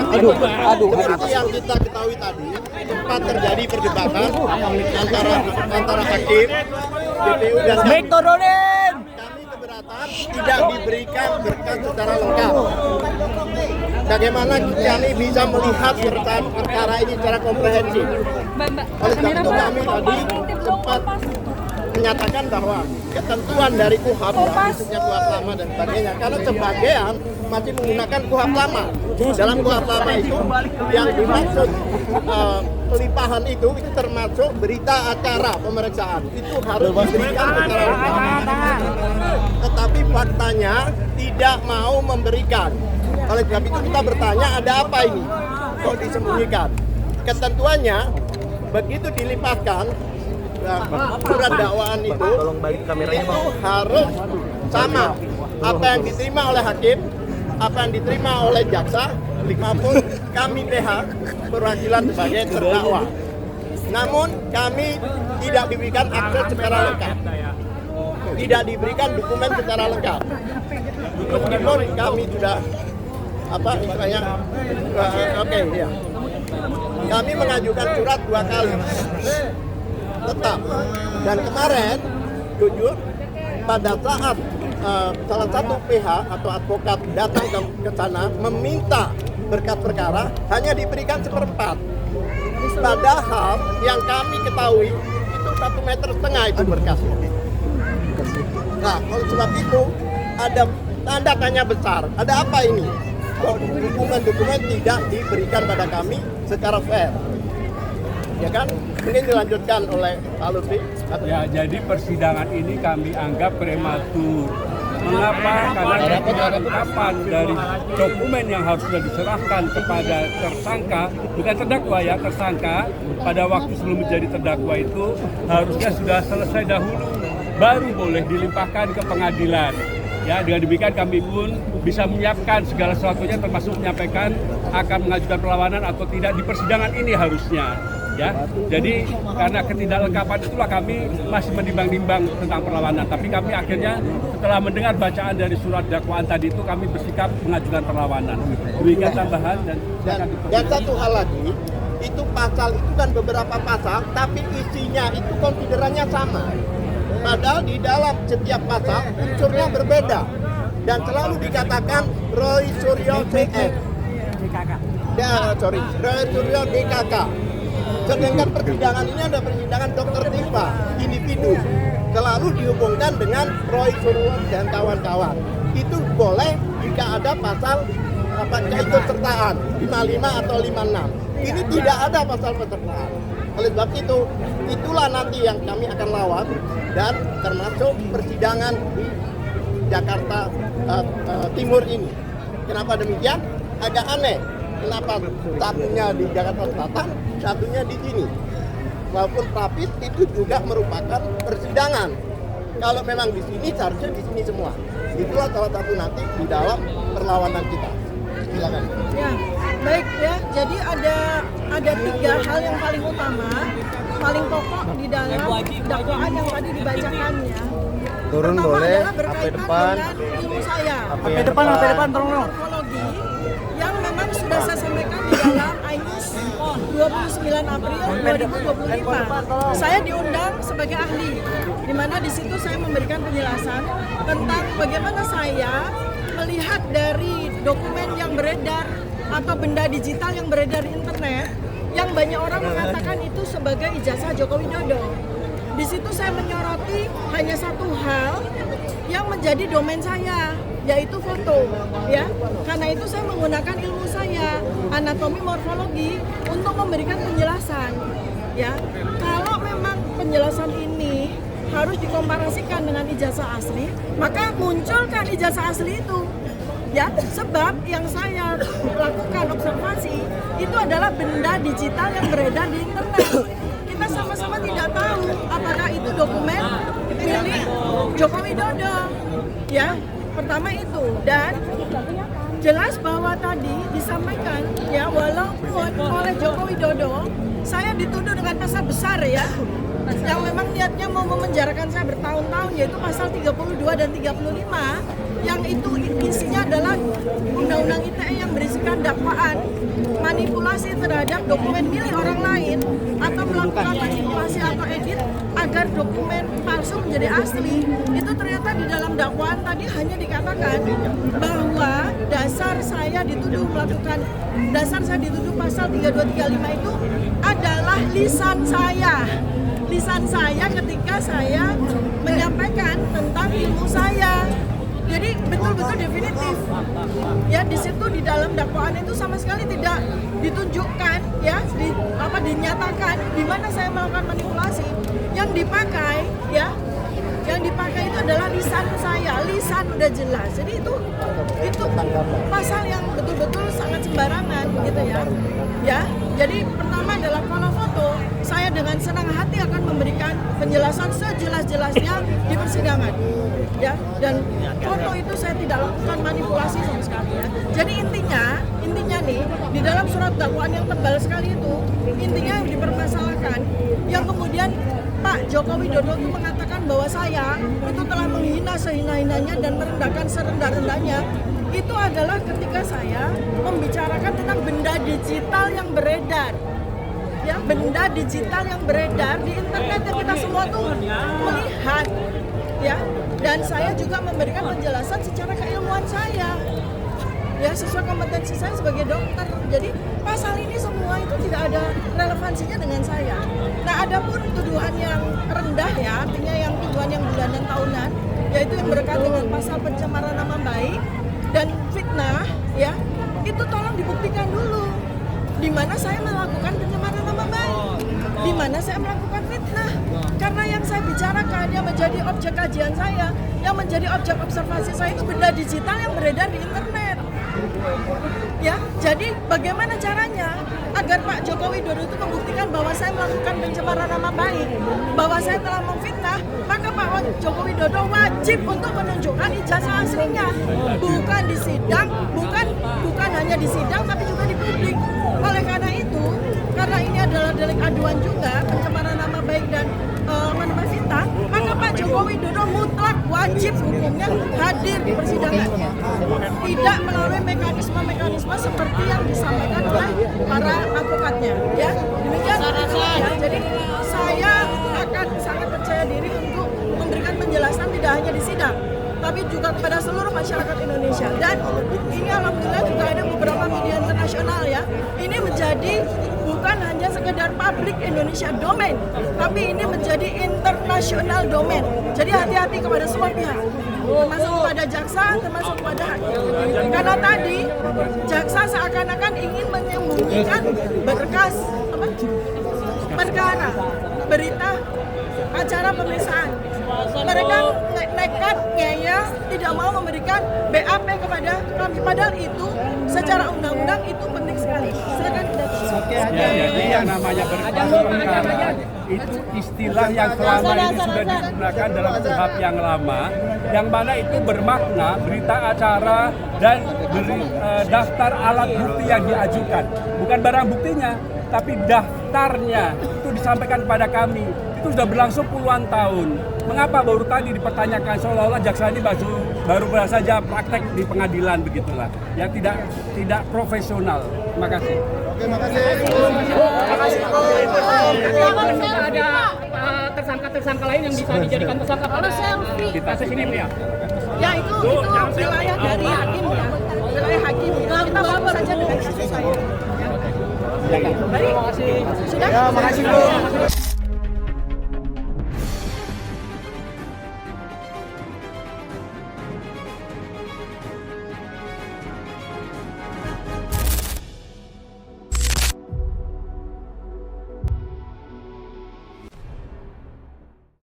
Seperti yang kita ketahui tadi, sempat terjadi perdebatan antara hakim, DPU dan kami. Kami keberatan tidak diberikan berkas secara lengkap. Bagaimana kami bisa melihat perkara ini secara komprehensif? Oleh sebab itu kami tadi sempat menyatakan bahwa ketentuan dari KUHAP, khususnya KUHAP lama dan sebagainya, karena sebagian masih menggunakan KUHAP lama. Dalam KUHAP lama itu yang dimaksud pelimpahan itu termasuk berita acara pemeriksaan. Itu harus diberikan secara lengkap. Tetapi faktanya tidak mau memberikan. Oleh sebab itu kita bertanya, ada apa ini? Kok disembunyikan? Ketentuannya begitu dilimpahkan surat dakwaan itu harus sama apa yang diterima oleh hakim, apa yang diterima oleh jaksa, maupun kami PH perwakilan sebagai terdakwa. Namun kami tidak diberikan akses secara lengkap, tidak diberikan dokumen secara lengkap. Meskipun kami sudah kami mengajukan surat 2 kali tetap, dan kemarin jujur pada saat salah satu PH atau advokat datang ke sana meminta berkas perkara hanya diberikan 1/4, padahal yang kami ketahui itu 1,5 meter itu berkasnya. Nah, oleh sebab itu ada tanda tanya besar, ada apa ini? Kok dokumen-dokumen tidak diberikan pada kami secara fair? Ya kan? Mungkin dilanjutkan oleh Pak Lutfi. Ya, jadi persidangan ini kami anggap prematur. Mengapa? Karena ketidakungkapan dari dokumen yang harus sudah diserahkan kepada tersangka, bukan terdakwa ya, tersangka pada waktu sebelum menjadi terdakwa itu harusnya sudah selesai dahulu, baru boleh dilimpahkan ke pengadilan. Ya, dengan demikian kami pun bisa menyiapkan segala sesuatunya, termasuk menyampaikan akan mengajukan perlawanan atau tidak di persidangan ini harusnya. Ya, jadi karena ketidaklengkapan itulah kami masih menimbang-nimbang tentang perlawanan. Tapi kami akhirnya setelah mendengar bacaan dari surat dakwaan tadi itu kami bersikap mengajukan perlawanan. Demikian tambahan dan satu hal lagi, itu pasal itu kan beberapa pasal, tapi isinya itu konsiderannya sama. Padahal di dalam setiap pasal unsurnya berbeda dan selalu dikatakan Roy Suryo CF. Roy Suryo DKK. Sedangkan persidangan ini ada persidangan Dr. Tifa, individu, selalu dihubungkan dengan Roy Suryo dan kawan-kawan. Itu boleh jika ada pasal keikutsertaan 55 atau 56. Ini tidak ada pasal pesertaan. Oleh sebab itu, itulah nanti yang kami akan lawan, dan termasuk persidangan di Jakarta Timur ini. Kenapa demikian? Agak aneh. Kenapa satunya di Jakarta Selatan, satunya di sini? Walaupun Papis itu juga merupakan persidangan. Kalau memang di sini, seharusnya di sini semua. Itulah salah satu nanti di dalam perlawanan kita. Silakan. Ya, baik ya. Jadi ada 3 hal yang paling utama, paling pokok di dalam dakwaan yang tadi dibacakannya. Turun pertama boleh, adalah berkaitan dengan ilmu saya. HP depan, tolong. Morfologi yang memang sudah saya sampaikan di dalam INUS 29 April 2025. Saya diundang sebagai ahli, di mana di situ saya memberikan penjelasan tentang bagaimana saya melihat dari dokumen yang beredar atau benda digital yang beredar di internet, yang banyak orang mengatakan itu sebagai ijazah Joko Widodo. Di situ saya menyoroti hanya satu hal yang menjadi domain saya, yaitu foto, ya. Karena itu saya menggunakan ilmu saya, anatomi morfologi, untuk memberikan penjelasan, ya. Kalau memang penjelasan ini harus dikomparasikan dengan ijazah asli, maka munculkan ijazah asli itu, ya. Sebab yang saya lakukan observasi itu adalah benda digital yang beredar di internet. Kita sama-sama tidak tahu apakah itu dokumen milik Joko Widodo, ya. Pertama itu, dan jelas bahwa tadi disampaikan, ya, walaupun oleh Joko Widodo saya dituduh dengan pasal besar, ya, yang memang niatnya mau memenjarakan saya bertahun-tahun, yaitu pasal 32 dan 35, yang itu isinya adalah undang-undang ITE yang berisikan dakwaan manipulasi terhadap dokumen milik orang lain atau melakukan manipulasi atau edit agar dokumen palsu menjadi asli. Itu ternyata di dalam dakwaan tadi hanya dikatakan bahwa dasar saya dituduh pasal 3235 itu adalah lisan saya ketika saya menyampaikan tentang ilmu saya. Jadi betul-betul definitif. Ya, di situ di dalam dakwaan itu sama sekali tidak ditunjukkan, ya, dinyatakan di mana saya melakukan manipulasi. Yang dipakai itu adalah lisan saya, lisan udah jelas. Jadi itu pasal yang betul-betul sangat sembarangan gitu ya. Ya, jadi pertama adalah kalau foto, saya dengan senang hati akan memberikan penjelasan sejelas-jelasnya di persidangan. Ya, dan foto itu saya tidak lakukan manipulasi sama sekali ya. Jadi intinya nih di dalam surat dakwaan yang tebal sekali itu, intinya yang dipermasalahkan yang kemudian Pak Joko Widodo itu mengatakan bahwa saya itu telah menghina sehina-hinanya dan merendahkan serendah-rendahnya. Itu adalah ketika saya membicarakan tentang benda digital yang beredar. Ya, benda digital yang beredar di internet yang kita semua tuh melihat. Ya, dan saya juga memberikan penjelasan secara keilmuan saya. Ya, sesuai kompetensi saya sebagai dokter. Jadi pasal ini semua itu tidak ada relevansinya dengan saya. Nah, adapun tuduhan yang rendah ya, artinya yang tuduhan yang bulanan tahunan, yaitu yang berkaitan dengan pasal pencemaran nama baik dan fitnah, ya, itu tolong dibuktikan dulu. Di mana saya melakukan pencemaran nama baik, di mana saya melakukan fitnah. Karena yang saya bicarakan, yang menjadi objek kajian saya, yang menjadi objek observasi saya itu benda digital yang beredar di internet. Ya, jadi bagaimana caranya agar Pak Joko Widodo itu membuktikan bahwa saya melakukan pencemaran nama baik, bahwa saya telah memfitnah, maka Pak Joko Widodo wajib untuk menunjukkan ijazah aslinya, bukan di sidang, bukan hanya di sidang, tapi juga di publik. Oleh karena itu, karena ini adalah delik aduan juga, pencemaran nama baik dan fitnah, maka Pak Joko Widodo mutlak wajib hukumnya hadir di persidangan, tidak melalui mekanisme seperti yang disampaikan oleh para advokatnya. Ya, demikian. Ya, jadi saya akan sangat percaya diri untuk memberikan penjelasan tidak hanya di sidang, tapi juga kepada seluruh masyarakat Indonesia. Dan ini alhamdulillah juga ada beberapa media internasional ya. Ini menjadi bukan hanya sekedar publik Indonesia domain, tapi ini menjadi internasional domain. Jadi hati-hati kepada semua pihak, termasuk kepada jaksa, termasuk kepada hakim. Karena tadi jaksa seakan-akan ingin menyembunyikan berkas perkara, berita acara pemeriksaan. Mereka nekat ngeyel, tidak mau memberikan BAP kepada kami, padahal itu secara undang-undang itu penting sekali. Silakan. Jadi yang namanya berkas perkara itu istilah yang selama ini sudah digunakan dalam kuhap yang lama, yang mana itu bermakna berita acara dan daftar alat bukti yang diajukan, bukan barang buktinya, tapi daftarnya itu disampaikan kepada kami. Itu sudah berlangsung puluhan tahun. Mengapa baru tadi dipertanyakan seolah-olah jaksa ini baru saja praktek di pengadilan begitulah, yang tidak profesional. Terima kasih. Oke, makasih. Ada tersangka-tersangka lain yang bisa dijadikan tersangka pada kita sini ya? Ya itu wilayah dari hakim ya, wilayah hakim. Kita bawa saja dengan kasus saya. Terima kasih. Sudah? Ya, makasih, Bu.